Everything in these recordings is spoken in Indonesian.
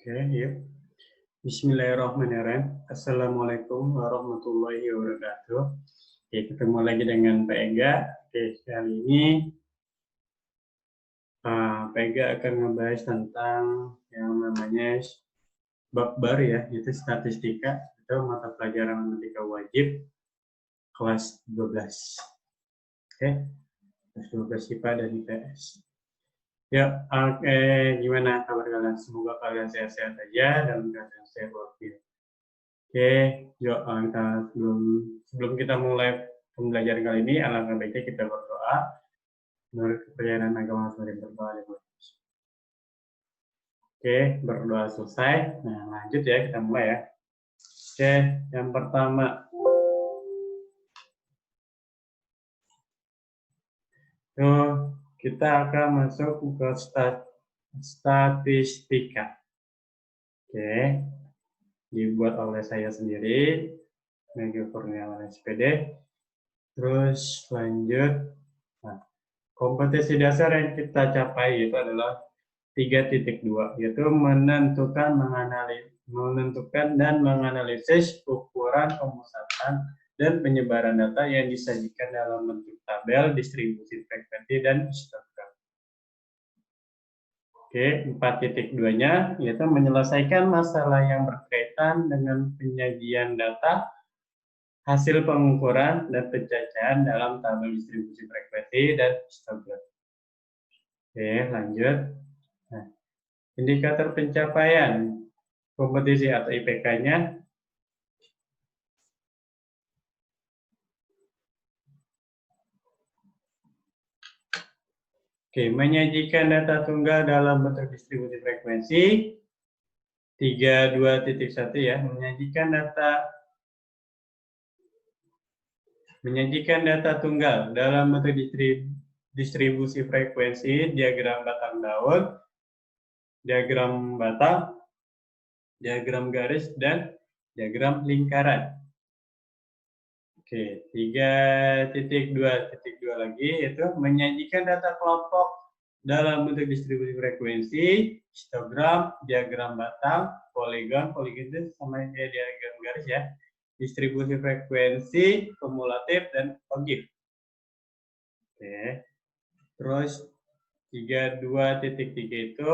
Oke, yuk. Bismillahirrahmanirrahim. Assalamualaikum warahmatullahi wabarakatuh. Oke, ketemu lagi dengan Pak Ega. Oke, kali ini Pak Ega akan membahas tentang yang namanya bab baru ya, yaitu statistika atau mata pelajaran matematika wajib kelas 12. Oke, kelas 12 IPA dan IPS. Ya, oke, gimana kabar kalian? Semoga kalian sehat-sehat aja dalam keadaan sehat walafiat. Oke, yuk sebelum kita mulai pembelajaran kali ini, alangkah baiknya kita berdoa. Menurut kepercayaan agama masing-masing berdoa. Oke, berdoa selesai. Nah, lanjut ya, kita mulai ya. Oke, yang pertama. Kita akan masuk ke statistika. Oke, dibuat oleh saya sendiri, Mega Kurniawan SPD. Terus lanjut. Nah, kompetensi dasar yang kita capai itu adalah 3.2, yaitu menentukan dan menganalisis ukuran, pemusatan, dan penyebaran data yang disajikan dalam bentuk tabel, distribusi frekuensi, dan histogram. Oke, 4.2-nya yaitu menyelesaikan masalah yang berkaitan dengan penyajian data, hasil pengukuran, dan pencacahan dalam tabel distribusi frekuensi dan histogram. Oke, lanjut. Nah, indikator pencapaian kompetisi atau IPK-nya menyajikan data tunggal dalam bentuk distribusi frekuensi 32.1 ya, menyajikan data tunggal dalam bentuk distribusi frekuensi, diagram batang daun, diagram batang, diagram garis, dan diagram lingkaran. Oke, 3.2.2 lagi yaitu menyajikan data kelompok dalam bentuk distribusi frekuensi, histogram, diagram batang, poligon itu sama kayak diagram garis ya, distribusi frekuensi, kumulatif, dan ogif. Oke, terus 32.3 itu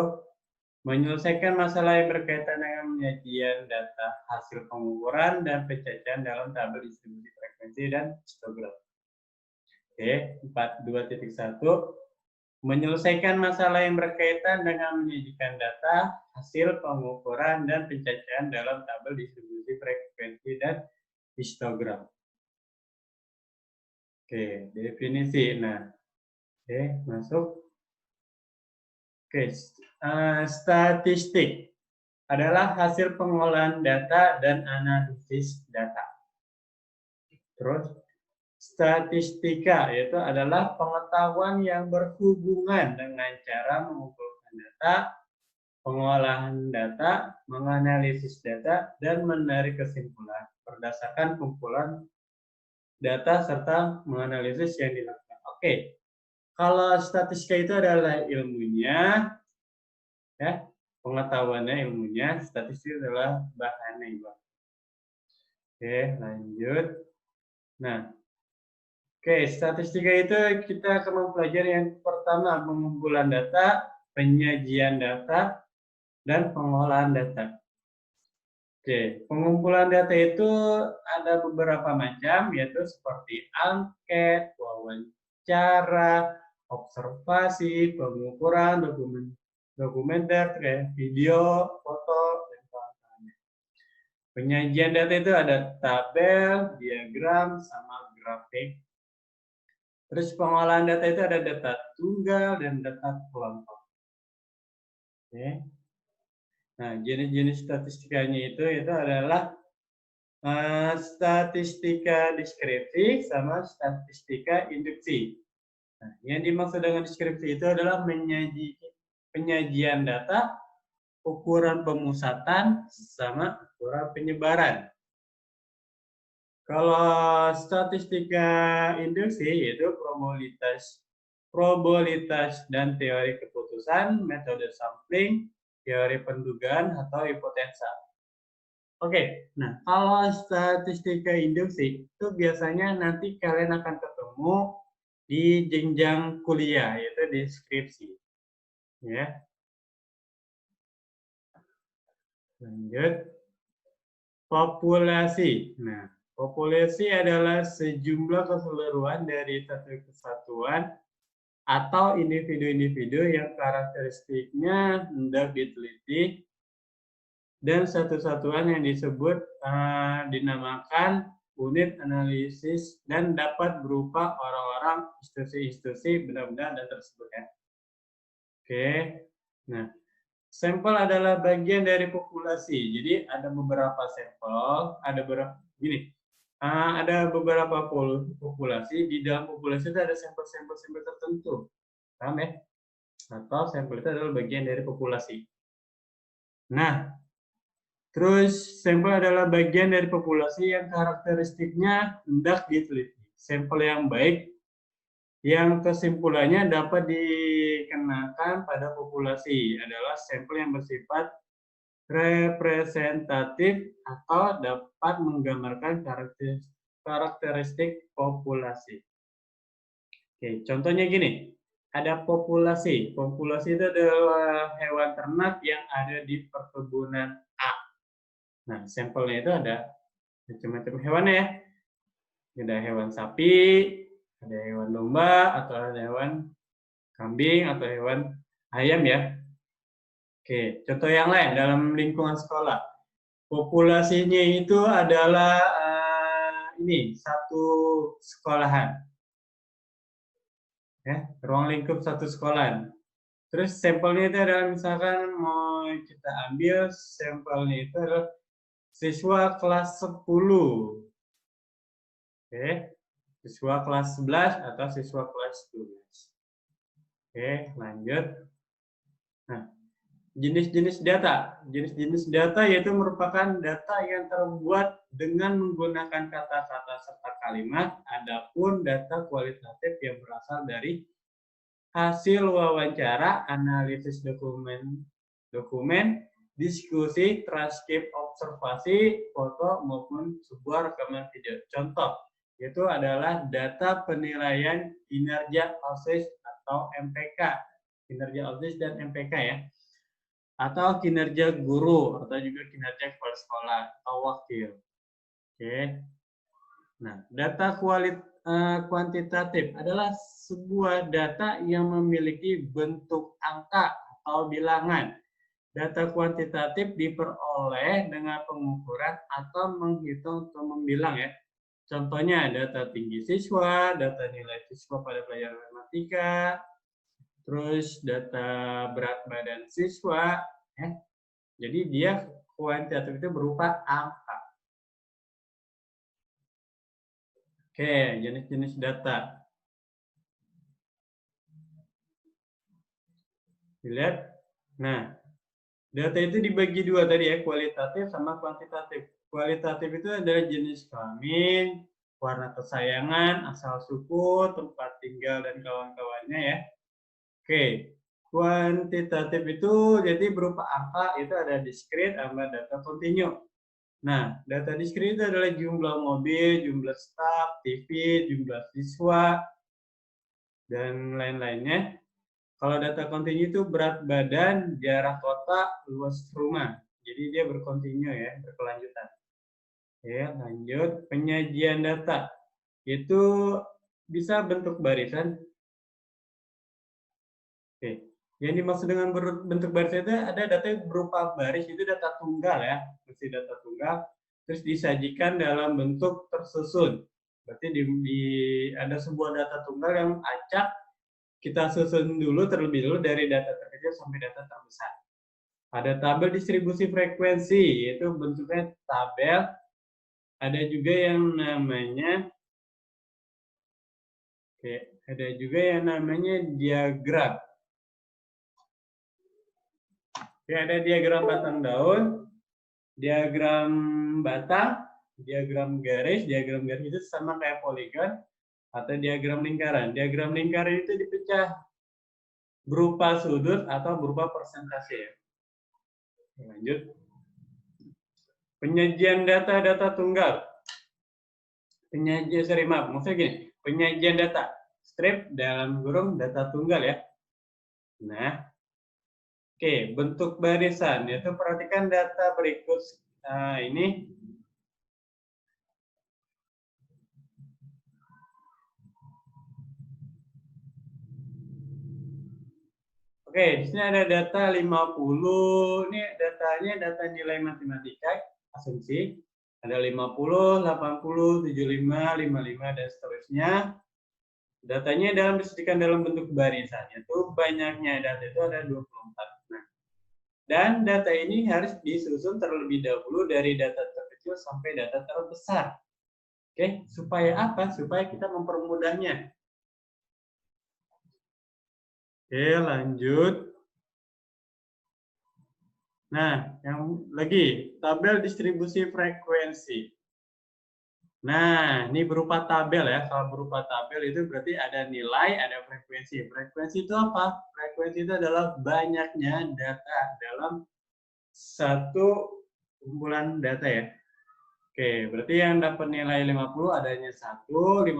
menyelesaikan masalah yang berkaitan dengan penyajian data hasil pengukuran dan pencacahan dalam tabel distribusi frekuensi dan histogram. Oke, 42.1 menyelesaikan masalah yang berkaitan dengan menyajikan data hasil pengukuran dan pencacahan dalam tabel distribusi frekuensi dan histogram. Oke, definisi. Nah, oke, masuk. Oke, statistik adalah hasil pengolahan data dan analisis data. Terus, statistika yaitu adalah pengetahuan yang berhubungan dengan cara mengumpulkan data, pengolahan data, menganalisis data, dan menarik kesimpulan berdasarkan kumpulan data serta menganalisis yang dilakukan. Oke, kalau statistika itu adalah ilmunya, ya, pengetahuannya ilmunya, statistik adalah bahannya. Oke, lanjut. Nah, oke, statistika itu kita akan mempelajari yang pertama, pengumpulan data, penyajian data, dan pengolahan data. Oke, pengumpulan data itu ada beberapa macam, yaitu seperti angket, wawancara, observasi, pengukuran, dokumenter, video, foto, dan kawan-kawannya. Penyajian data itu ada tabel, diagram, sama grafik. Terus pengolahan data itu ada data tunggal dan data kelompok. Oke. Nah, jenis-jenis statistikanya itu adalah statistika deskripsi sama statistika induksi. Nah, yang dimaksud dengan deskripsi itu adalah penyajian data, ukuran pemusatan, sama ukuran penyebaran. Kalau statistika induksi yaitu probabilitas dan teori keputusan, metode sampling, teori pendugaan, atau hipotensa. Oke, nah kalau statistika induksi itu biasanya nanti kalian akan ketemu di jenjang kuliah, yaitu di skripsi. Ya. Lanjut. Populasi. Nah, populasi adalah sejumlah keseluruhan dari satu kesatuan atau individu-individu yang karakteristiknya hendak diteliti, dan satu satuan yang disebut dinamakan unit analisis dan dapat berupa orang-orang, institusi-institusi, benda-benda dan tersebut ya. Oke, nah sampel adalah bagian dari populasi. Jadi ada beberapa sampel, ada beberapa populasi. Di dalam populasi itu ada sampel-sampel tertentu, paham ya? Atau sampel itu adalah bagian dari populasi. Nah, terus sampel adalah bagian dari populasi yang karakteristiknya hendak diteliti. Sampel yang baik yang kesimpulannya dapat dikenakan pada populasi adalah sampel yang bersifat representatif atau dapat menggambarkan karakteristik populasi. Oke, contohnya gini, ada populasi. Populasi itu adalah hewan ternak yang ada di perkebunan A. Nah, sampelnya itu ada macam-macam hewannya ya. Ada hewan sapi, ada hewan domba, atau ada hewan kambing, atau hewan ayam ya. Oke, contoh yang lain dalam lingkungan sekolah. Populasinya itu adalah ini satu sekolahan, ya, ruang lingkup satu sekolahan. Terus sampelnya itu adalah misalkan mau kita ambil sampelnya itu adalah siswa kelas 10, oke, siswa kelas 11 atau siswa kelas 12. Oke, lanjut. Nah, jenis-jenis data. Jenis-jenis data yaitu merupakan data yang terbuat dengan menggunakan kata-kata serta kalimat, adapun data kualitatif yang berasal dari hasil wawancara, analisis dokumen, diskusi, transkrip observasi, foto, maupun sebuah rekaman video. Contoh, itu adalah data penilaian kinerja OSIS atau MPK. Kinerja OSIS dan MPK ya. Atau kinerja guru, atau juga kinerja kepala sekolah atau wakil. Oke. Nah, data kuantitatif adalah sebuah data yang memiliki bentuk angka atau bilangan. Data kuantitatif diperoleh dengan pengukuran atau menghitung atau membilang ya. Contohnya data tinggi siswa, data nilai siswa pada pelajaran matematika, terus data berat badan siswa, ya. Jadi dia kuantitatif itu berupa angka. Oke, jenis-jenis data. Dilihat. Nah, data itu dibagi dua tadi ya, kualitatif sama kuantitatif. Kualitatif itu adalah jenis kelamin, warna kesayangan, asal suku, tempat tinggal, dan kawan-kawannya ya. Oke, kuantitatif itu jadi berupa angka, itu ada diskrit sama data kontinu. Nah, data diskrit itu adalah jumlah mobil, jumlah staf, TV, jumlah siswa, dan lain-lainnya. Kalau data kontinu itu berat badan, jarak kota, luas rumah. Jadi dia berkontinu ya, berkelanjutan. Ya, lanjut. Penyajian data. Itu bisa bentuk barisan. Oke. Yang dimaksud dengan bentuk barisan itu ada data yang berupa baris, itu data tunggal ya. Mesti data tunggal. Terus disajikan dalam bentuk tersusun. Berarti ada sebuah data tunggal yang acak, kita susun dulu terlebih dulu dari data terkecil sampai data terbesar. Ada tabel distribusi frekuensi, yaitu bentuknya tabel. Ada juga yang namanya diagram. Ada diagram batang daun, diagram batang, diagram garis itu sama kayak poligon, atau diagram lingkaran. Diagram lingkaran itu dipecah berupa sudut atau berupa persentase. Lanjut. Penyajian data tunggal. Maksudnya gini, penyajian data strip dalam kurung data tunggal ya. Nah, oke, bentuk barisan yaitu perhatikan data berikut ini. Oke, di sini ada data 50. Ini datanya data nilai matematika, asumsi. Ada 50, 80, 75, 55, dan seterusnya. Datanya disediakan dalam bentuk barisan. Yaitu banyaknya data itu ada 24. Nah, dan data ini harus disusun terlebih dahulu dari data terkecil sampai data terbesar. Oke, supaya apa? Supaya kita mempermudahnya. Oke, lanjut. Nah, yang lagi, tabel distribusi frekuensi. Nah, ini berupa tabel ya. Kalau berupa tabel itu berarti ada nilai, ada frekuensi. Frekuensi itu apa? Frekuensi itu adalah banyaknya data dalam satu kumpulan data ya. Oke, berarti yang dapat nilai 50 adanya 1, 55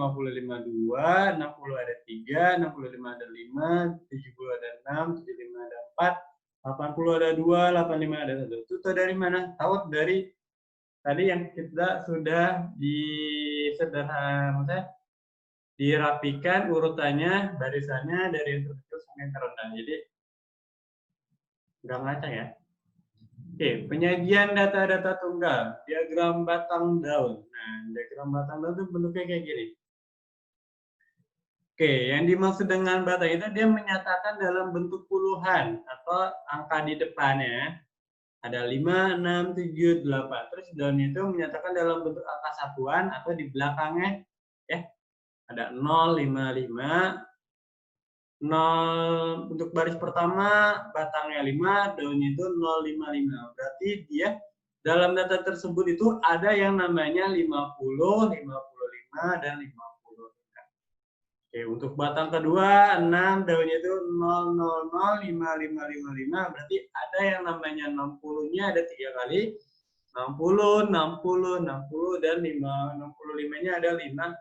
2, 60 ada 3, 65 ada 5, 70 ada 6, 75 ada 4, 80 ada 2, 85 ada 1. Itu tahu dari mana? Tahu dari tadi yang kita sudah dirapikan urutannya, barisannya dari yang terkecil sampai yang terendah. Jadi nggak ngacak ya. Oke, penyajian data tunggal, diagram batang daun. Nah, diagram batang daun itu bentuknya kayak gini. Oke, yang dimaksud dengan batang itu dia menyatakan dalam bentuk puluhan atau angka di depannya. Ada 5, 6, 7, 8. Terus daun itu menyatakan dalam bentuk angka satuan atau di belakangnya ya. Ada 0, 5, 5. 0 untuk baris pertama batangnya 5, daunnya itu 0, 5, 5. Berarti dia dalam data tersebut itu ada yang namanya 50, 55, dan 50. Oke, untuk batang kedua 6, daunnya itu 0, 0, 0, 5, 5, 5, 5. Berarti ada yang namanya 60-nya ada 3 kali. 60, 60, 60, dan 65-nya ada 5.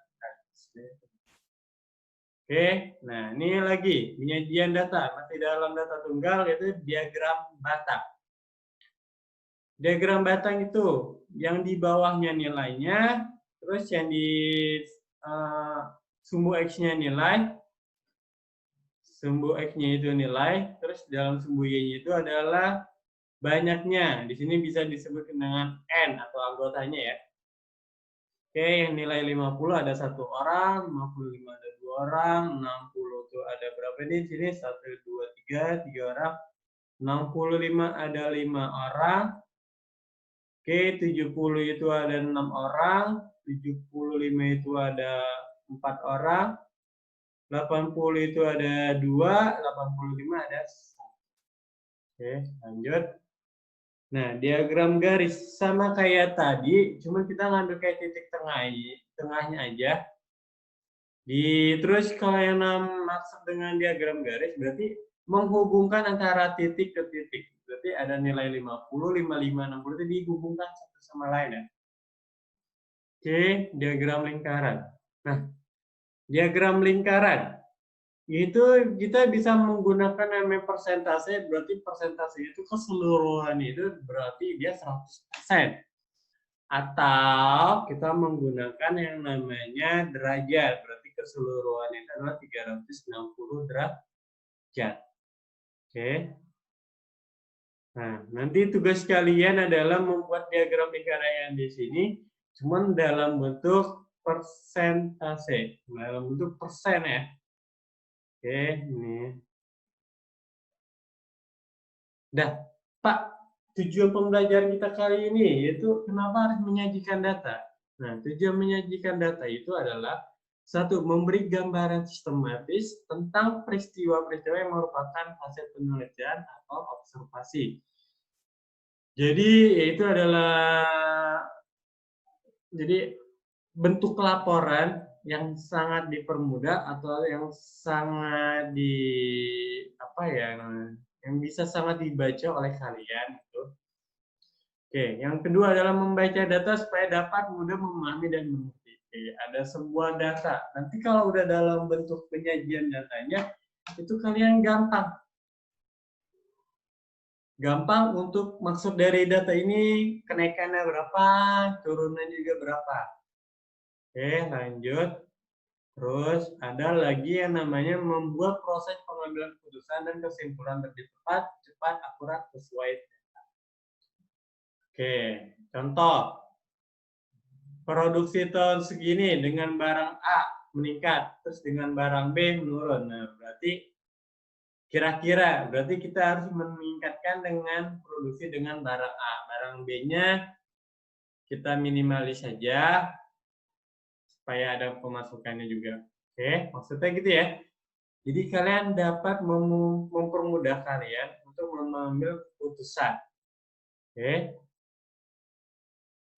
Oke, nah ini lagi penyajian data. Masih dalam data tunggal yaitu diagram batang. Diagram batang itu yang di bawahnya nilainya, terus yang di sumbu X-nya nilai, sumbu X-nya itu nilai, terus dalam sumbu Y-nya itu adalah banyaknya. Di sini bisa disebut dengan N atau anggotanya ya. Oke, yang nilai 50 ada 1 orang, 55 ada 2 orang, 60 itu ada berapa nih? Di sini 1, 2, 3, 3 orang. 65 ada 5 orang. Oke, 70 itu ada 6 orang, 75 itu ada 4 orang, 80 itu ada 2, 85 ada 1. Oke, lanjut. Nah, diagram garis sama kayak tadi, cuma kita ngambil kayak titik tengahnya aja. Terus kalau yang maksud dengan diagram garis berarti menghubungkan antara titik ke titik. Berarti ada nilai 50, 55, 60 itu dihubungkan satu sama lain ya. Oke, diagram lingkaran. Nah, diagram lingkaran itu kita bisa menggunakan namanya persentase, berarti persentase itu keseluruhan itu berarti dia 100%. Atau kita menggunakan yang namanya derajat, berarti keseluruhan itu adalah 360 derajat. Oke. Nah, nanti tugas kalian adalah membuat diagram lingkaran yang di sini, cuman dalam bentuk persentase, dalam bentuk persen ya. Oke, ini. Dah, Pak, tujuan pembelajaran kita kali ini yaitu kenapa harus menyajikan data. Nah, tujuan menyajikan data itu adalah satu, memberi gambaran sistematis tentang peristiwa-peristiwa yang merupakan hasil penelitian atau observasi. Jadi, itu adalah bentuk laporan yang sangat dipermudah atau yang sangat yang bisa sangat dibaca oleh kalian itu. Oke, yang kedua adalah membaca data supaya dapat mudah memahami dan mengerti. Oke, ada sebuah data. Nanti kalau udah dalam bentuk penyajian datanya, itu kalian gampang. Gampang untuk maksud dari data ini kenaikannya berapa, turunannya juga berapa. Oke, lanjut. Terus ada lagi yang namanya membuat proses pengambilan keputusan dan kesimpulan lebih tepat, cepat, akurat, sesuai. Oke, contoh. Produksi tahun segini dengan barang A meningkat, terus dengan barang B menurun. Nah, berarti kira-kira berarti kita harus meningkatkan dengan produksi dengan barang A. Barang B-nya kita minimalis saja supaya ada pemasukannya juga. Oke, maksudnya gitu ya. Jadi kalian dapat mempermudah kalian untuk mengambil keputusan. Oke.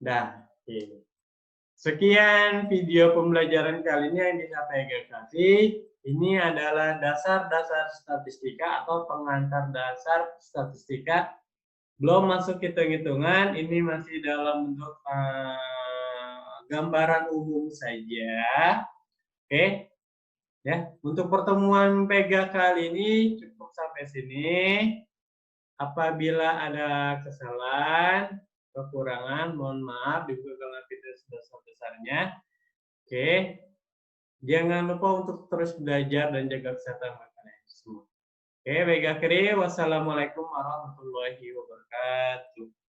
Dah, oke. Sekian video pembelajaran kali ini yang bisa Pega kasih. Ini adalah dasar-dasar statistika atau pengantar dasar statistika. Belum masuk hitung-hitungan, ini masih dalam bentuk gambaran umum saja. Oke, ya. Untuk pertemuan Pega kali ini cukup sampai sini. Apabila ada kesalahan, kekurangan, mohon maaf, juga kalau tidak sebesar-besarnya. Oke, jangan lupa untuk terus belajar dan jaga kesehatan kalian semua. Oke, baik akhiri. Wassalamualaikum warahmatullahi wabarakatuh.